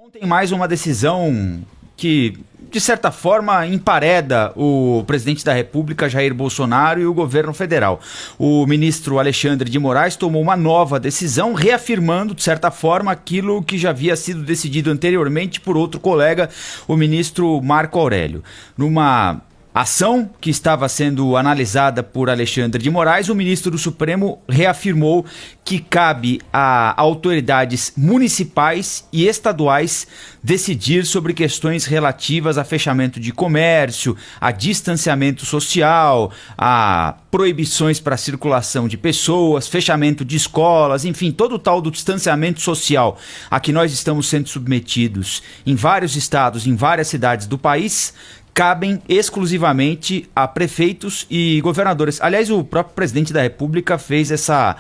Ontem mais uma decisão que, de certa forma, empareda o presidente da República, Jair Bolsonaro, e o governo federal. O ministro Alexandre de Moraes tomou uma nova decisão, reafirmando, de certa forma, aquilo que já havia sido decidido anteriormente por outro colega, o ministro Marco Aurélio. Numa ação que estava sendo analisada por Alexandre de Moraes, o ministro do Supremo reafirmou que cabe a autoridades municipais e estaduais decidir sobre questões relativas a fechamento de comércio, a distanciamento social, a proibições para a circulação de pessoas, fechamento de escolas, enfim, todo o tal do distanciamento social a que nós estamos sendo submetidos em vários estados, em várias cidades do país, cabem exclusivamente a prefeitos e governadores. Aliás, o próprio presidente da República fez essa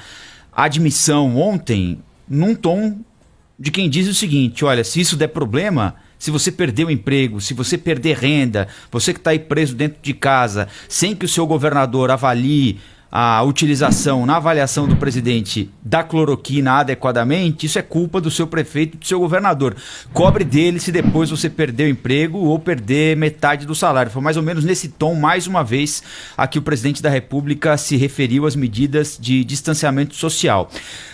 admissão ontem num tom de quem diz o seguinte: olha, se isso der problema, se você perder o emprego, se você perder renda, você que está aí preso dentro de casa, sem que o seu governador avalie a utilização na avaliação do presidente da cloroquina adequadamente, isso é culpa do seu prefeito e do seu governador. Cobre dele se depois você perder o emprego ou perder metade do salário. Foi mais ou menos nesse tom, mais uma vez, a que o presidente da República se referiu às medidas de distanciamento social.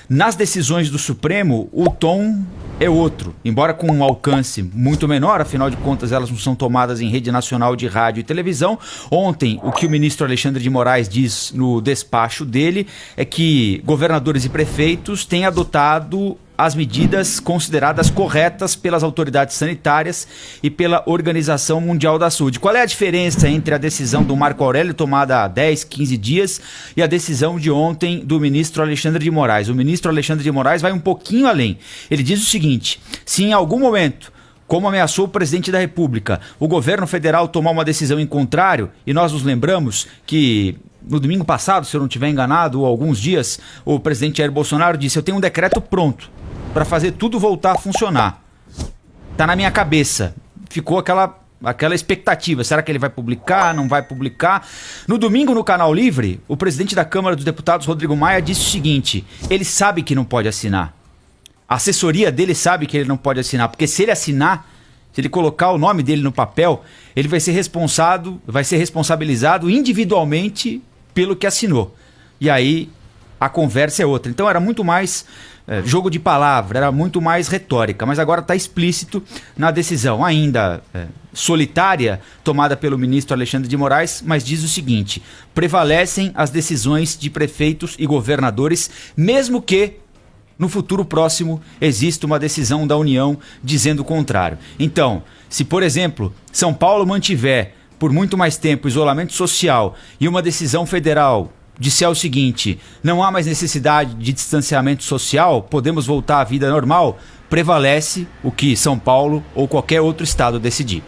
Nas decisões do Supremo, o tom é outro, embora com um alcance muito menor, afinal de contas elas não são tomadas em rede nacional de rádio e televisão. Ontem, o que o ministro Alexandre de Moraes diz no despacho dele é que governadores e prefeitos têm adotado as medidas consideradas corretas pelas autoridades sanitárias e pela Organização Mundial da Saúde. Qual é a diferença entre a decisão do Marco Aurélio, tomada há 10, 15 dias, e a decisão de ontem do ministro Alexandre de Moraes? O ministro Alexandre de Moraes vai um pouquinho além. Ele diz o seguinte: se em algum momento, como ameaçou o presidente da República, o governo federal tomar uma decisão em contrário, e nós nos lembramos que no domingo passado, se eu não estiver enganado, ou alguns dias, o presidente Jair Bolsonaro disse: eu tenho um decreto pronto para fazer tudo voltar a funcionar. Tá na minha cabeça. Ficou aquela expectativa. Será que ele vai publicar? Não vai publicar? No domingo, no Canal Livre, o presidente da Câmara dos Deputados, Rodrigo Maia, disse o seguinte: ele sabe que não pode assinar. A assessoria dele sabe que ele não pode assinar, porque se ele assinar, se ele colocar o nome dele no papel, ele vai ser responsabilizado individualmente pelo que assinou. E aí a conversa é outra. Então era muito mais jogo de palavra, era muito mais retórica, mas agora está explícito na decisão, ainda solitária, tomada pelo ministro Alexandre de Moraes, mas diz o seguinte: prevalecem as decisões de prefeitos e governadores, mesmo que no futuro próximo exista uma decisão da União dizendo o contrário. Então, se por exemplo São Paulo mantiver por muito mais tempo isolamento social e uma decisão federal disser o seguinte: não há mais necessidade de distanciamento social, podemos voltar à vida normal, prevalece o que São Paulo ou qualquer outro estado decidir.